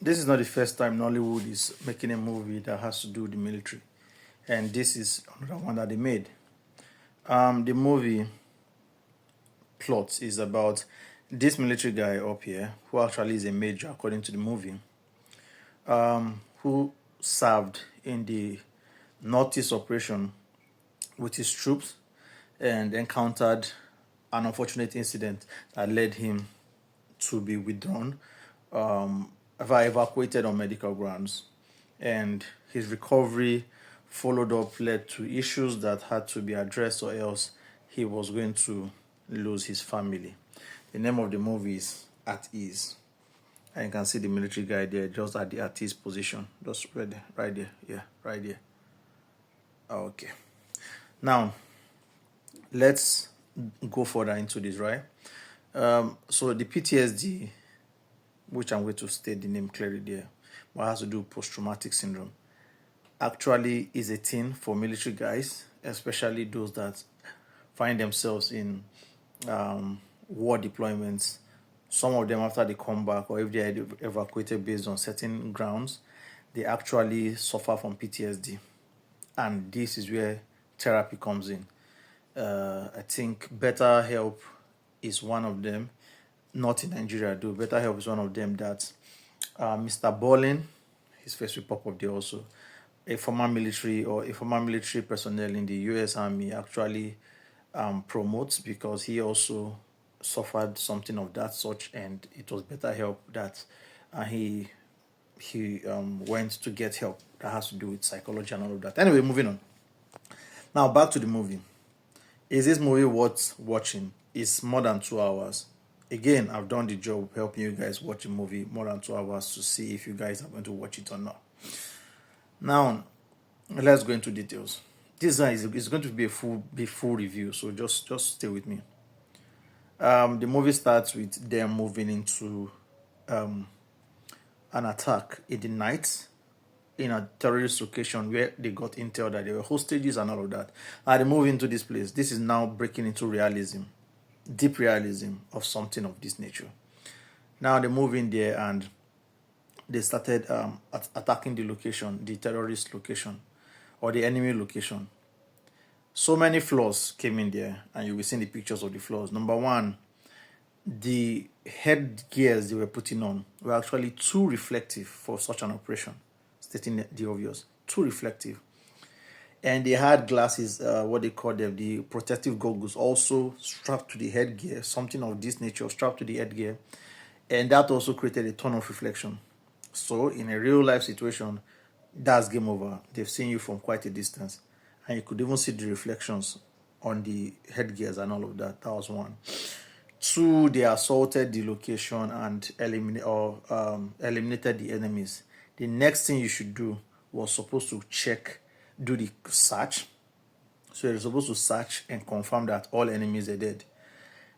This is not the first time Nollywood is making a movie that has to do with the military, and this is another one that they made. The movie plot is about this military guy up here, who actually is a major according to the movie, who served in the Northeast operation with his troops and encountered an unfortunate incident that led him to be withdrawn, evacuated on medical grounds, and his recovery followed up led to issues that had to be addressed, or else he was going to lose his family. The name of the movie is At Ease, and you can see the military guy there, just at the at ease position, just right there, yeah, right there. Okay, now let's go further into this, right? So the PTSD, which I'm going to state the name clearly there, but has to do with post-traumatic syndrome, actually is a thing for military guys, especially those that find themselves in war deployments. Some of them, after they come back, or if they are evacuated based on certain grounds, they actually suffer from PTSD. And this is where therapy comes in. I think Better Help is one of them. Not in Nigeria, though. Better Help is one of them that Mr. Bolin, his face will pop up there also, a former military personnel in the U.S. Army actually promotes, because he also suffered something of that such, and it was Better Help that he went to get help that has to do with psychology and all of that. Anyway, moving on. Now back to the movie. Is this movie worth watching? It's more than 2 hours. Again, I've done the job helping you guys watch a movie more than 2 hours to see if you guys are going to watch it or not. Now, let's go into details. This is going to be a full review, so just stay with me. The movie starts with them moving into an attack in the night in a terrorist location where they got intel that there were hostages and all of that. And they move into this place. This is now breaking into realism, deep realism of something of this nature. Now they move in there and they started attacking the location, the terrorist location, or the enemy location. So many flaws came in there, and you will see the pictures of the flaws. Number one, the headgears they were putting on were actually too reflective for such an operation, stating the obvious, too reflective. And they had glasses, what they call them, the protective goggles, also strapped to the headgear, something of this nature, strapped to the headgear. And that also created a ton of reflection. So in a real life situation, that's game over. They've seen you from quite a distance. And you could even see the reflections on the headgears and all of that. That was one. Two, they assaulted the location and eliminated the enemies. The next thing you should do was supposed to do the search. So you're supposed to search and confirm that all enemies are dead.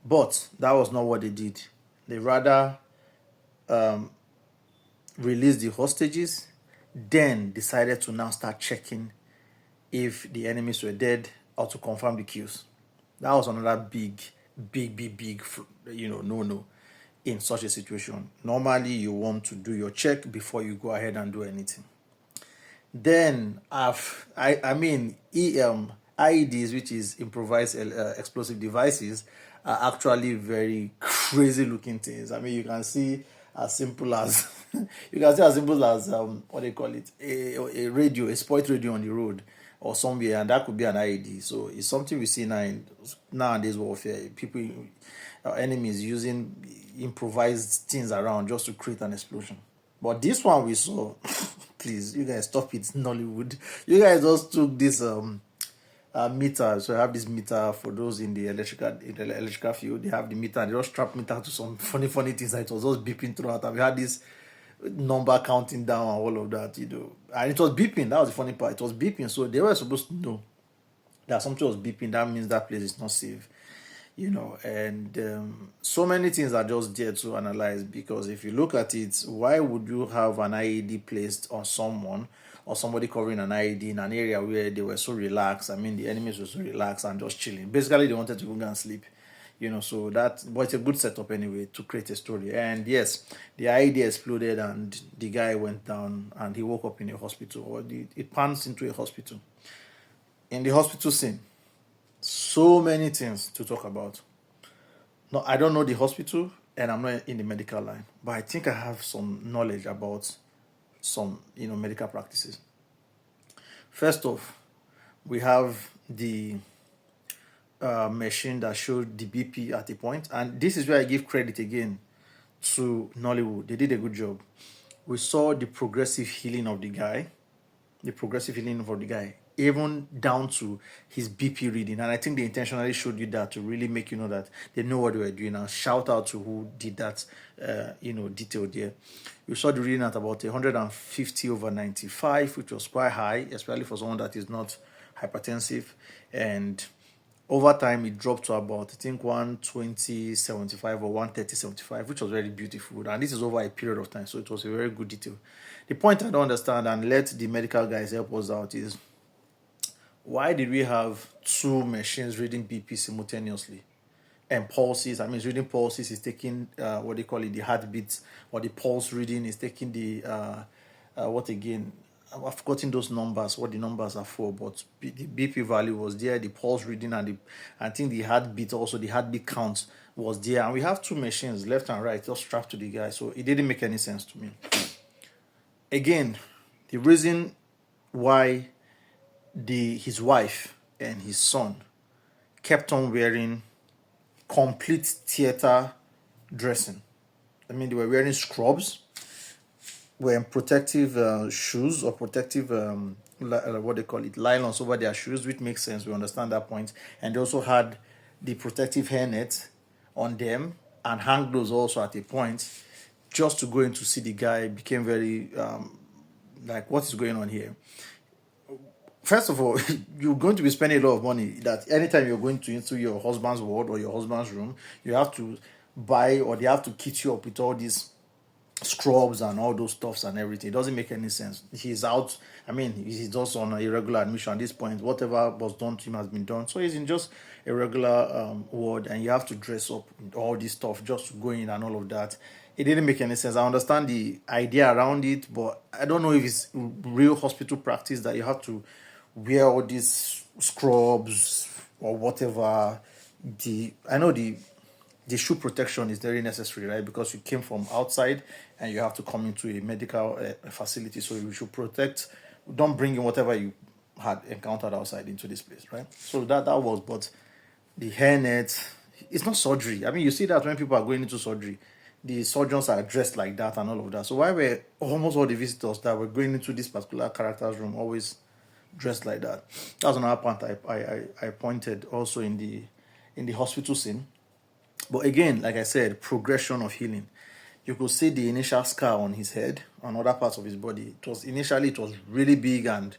But that was not what they did. They rather released the hostages, then decided to now start checking if the enemies were dead, or to confirm the kills. That was another big, no in such a situation. Normally, you want to do your check before you go ahead and do anything. Then, IEDs, which is improvised explosive devices, are actually very crazy looking things. I mean, you can see as simple as what they call it, a radio, a spoiled radio on the road or somewhere, and that could be an IED. So it's something we see now in nowadays warfare. People, enemies using improvised things around just to create an explosion. But this one we saw, please, you guys stop it, Nollywood. You guys just took this meter. So I have this meter for those in the electrical field. They have the meter. They just strap meter to some funny things that it was just beeping throughout. And we had this number counting down and all of that, and it was beeping. That was the funny part. It was beeping, so they were supposed to know that something was beeping. That means that place is not safe, and so many things are just there to analyze, because if you look at it, why would you have an IED placed on someone, or somebody covering an IED in an area where they were so relaxed? I mean, the enemies were so relaxed and just chilling. Basically, they wanted to go and sleep. So that, but it's a good setup anyway to create a story. And yes, the idea exploded and the guy went down and he woke up in a hospital, or it pans into a hospital. In the hospital scene, so many things to talk about. No, I don't know the hospital and I'm not in the medical line, but I think I have some knowledge about some, medical practices. First off, we have the machine that showed the BP at a point, and this is where I give credit again to Nollywood. They did a good job. We saw the progressive healing of the guy, even down to his BP reading. And I think they intentionally showed you that to really make you know that they know what they were doing. And shout out to who did that, detail there. We saw the reading at about 150/95, which was quite high, especially for someone that is not hypertensive. And over time, it dropped to about, I think, 120/75 or 130/75, which was very beautiful. And this is over a period of time, so it was a very good detail. The point I don't understand, and let the medical guys help us out, is why did we have two machines reading BP simultaneously? And pulses, it's reading pulses, is taking what they call it, the heartbeats, or the pulse reading is taking the, what again? I've forgotten those numbers, what the numbers are for, but the BP value was there, the pulse reading, and I think the heartbeat, also the heartbeat count was there. And we have two machines, left and right, just strapped to the guy. So it didn't make any sense to me. Again, the reason why his wife and his son kept on wearing complete theater dressing. They were wearing scrubs, wearing protective shoes, or protective what they call it, nylons over their shoes, which makes sense. We understand that point. And they also had the protective hairnet on them and hand gloves also at a point. Just to go in to see the guy became very like, what is going on here? First of all, you're going to be spending a lot of money. That anytime you're going into your husband's ward or your husband's room, you have to buy, or they have to kit you up with all these scrubs and all those stuffs and everything. It doesn't make any sense. He's out. He's just on a irregular admission at this point. Whatever was done to him has been done. So he's in just a regular ward, and you have to dress up with all this stuff just to go in and all of that. It didn't make any sense. I understand the idea around it, but I don't know if it's real hospital practice that you have to wear all these scrubs or whatever. I know the shoe protection is very necessary, right? Because you came from outside and you have to come into a medical facility, so you should protect. Don't bring in whatever you had encountered outside into this place, right? So that was, but the hairnet, it's not surgery. You see that when people are going into surgery, the surgeons are dressed like that and all of that. So why were almost all the visitors that were going into this particular character's room always dressed like that? That's another point I pointed also in the hospital scene. But again, like I said, progression of healing. You could see the initial scar on his head, on other parts of his body. It was really big and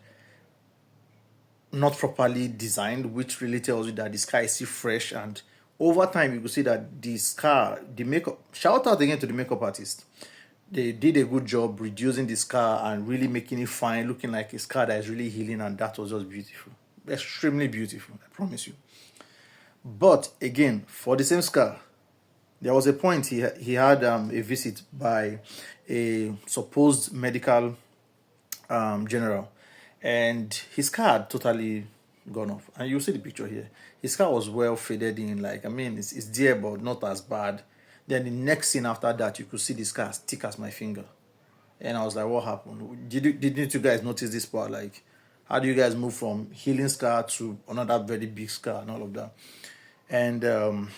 not properly designed, which really tells you that the scar is still fresh. And over time, you could see that the scar, the makeup, shout out again to the makeup artist. They did a good job reducing the scar and really making it fine, looking like a scar that is really healing, and that was just beautiful. Extremely beautiful, I promise you. But again, for the same scar, there was a point he had a visit by a supposed medical general, and his scar had totally gone off. And you see the picture here. His scar was well faded in, it's there, but not as bad. Then the next scene after that, you could see the scar as thick as my finger. And I was like, what happened? Didn't you guys notice this part? Like, how do you guys move from healing scar to another very big scar and all of that? And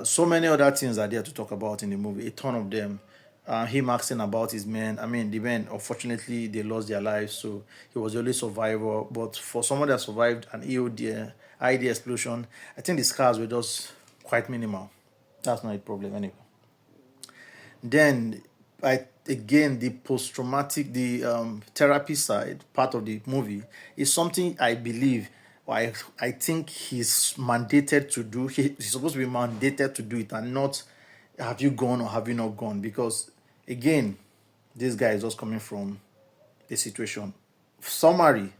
so many other things are there to talk about in the movie, a ton of them. Him asking about his men. The men, unfortunately, they lost their lives, so he was the only survivor. But for someone that survived an IED explosion, I think the scars were just quite minimal. That's not a problem anyway. Then, again, the post-traumatic, the therapy side part of the movie is something I believe, I think he's mandated to do. He's supposed to be mandated to do it, and not have you gone or have you not gone. Because again, this guy is just coming from a situation. Summary,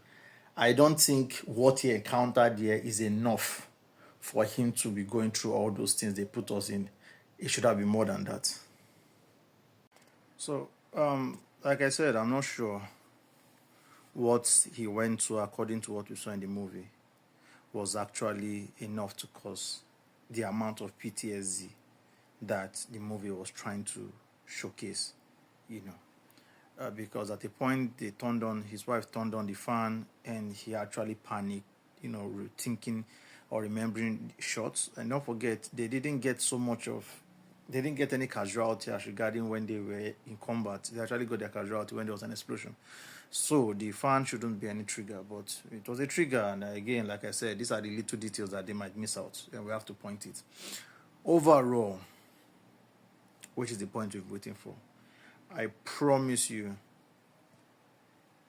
I don't think what he encountered here is enough for him to be going through all those things they put us in. It should have been more than that. So, like I said, I'm not sure what he went to, according to what we saw in the movie, was actually enough to cause the amount of PTSD that the movie was trying to showcase, you know. Because at a point his wife turned on the fan, and he actually panicked, you know, thinking or remembering shots. And don't forget, they didn't get any casualty as regarding when they were in combat. They actually got their casualty when there was an explosion. So the fan shouldn't be any trigger, but it was a trigger. And again, like I said, these are the little details that they might miss out, and we have to point it. Overall, which is the point we're waiting for, I promise you,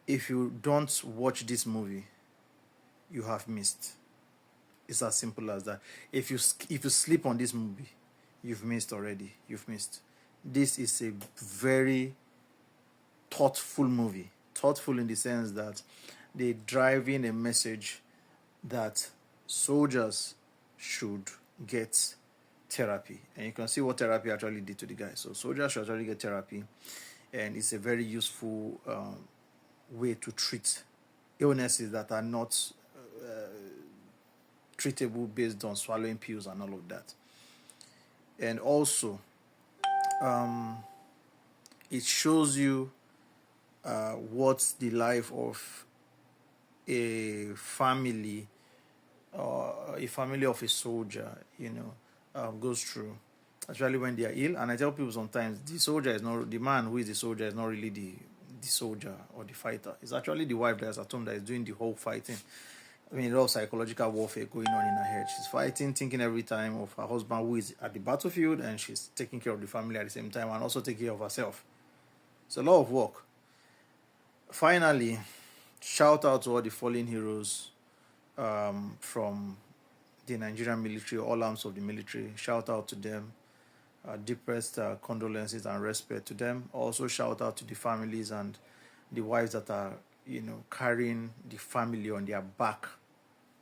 if you don't watch this movie, you have missed. It's as simple as that. If you sleep on this movie, you've missed already. You've missed. This is a very thoughtful movie. Thoughtful in the sense that they drive in a message that soldiers should get therapy. And you can see what therapy actually did to the guy. So soldiers should actually get therapy. And it's a very useful way to treat illnesses that are not treatable based on swallowing pills and all of that. And also, it shows you what the life of a family of a soldier, you know, goes through, especially when they are ill. And I tell people sometimes, the man who is the soldier is not really the soldier or the fighter. It's actually the wife that's at home that is doing the whole fighting. I mean, a lot of psychological warfare going on in her head. She's fighting, thinking every time of her husband who is at the battlefield, and she's taking care of the family at the same time and also taking care of herself. It's a lot of work. Finally, shout out to all the fallen heroes from the Nigerian military, all arms of the military. Shout out to them. Deepest condolences and respect to them. Also, shout out to the families and the wives that are, you know, carrying the family on their back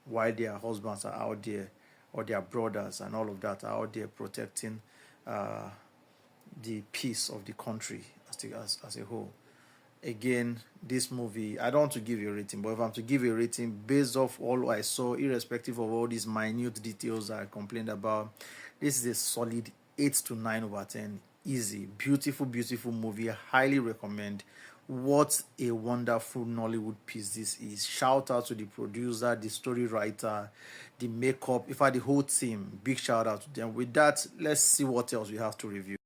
while their husbands are out there, or their brothers and all of that are out there protecting the peace of the country as a whole. Again, this movie, I don't want to give you a rating, but if I'm to give you a rating based off all I saw, irrespective of all these minute details I complained about, this is a solid 8 to 9 over 10. Easy, beautiful movie. I highly recommend. What a wonderful Nollywood piece this is. Shout out to the producer, the story writer, the makeup, in fact the whole team. Big shout out to them. With that, let's see what else we have to review.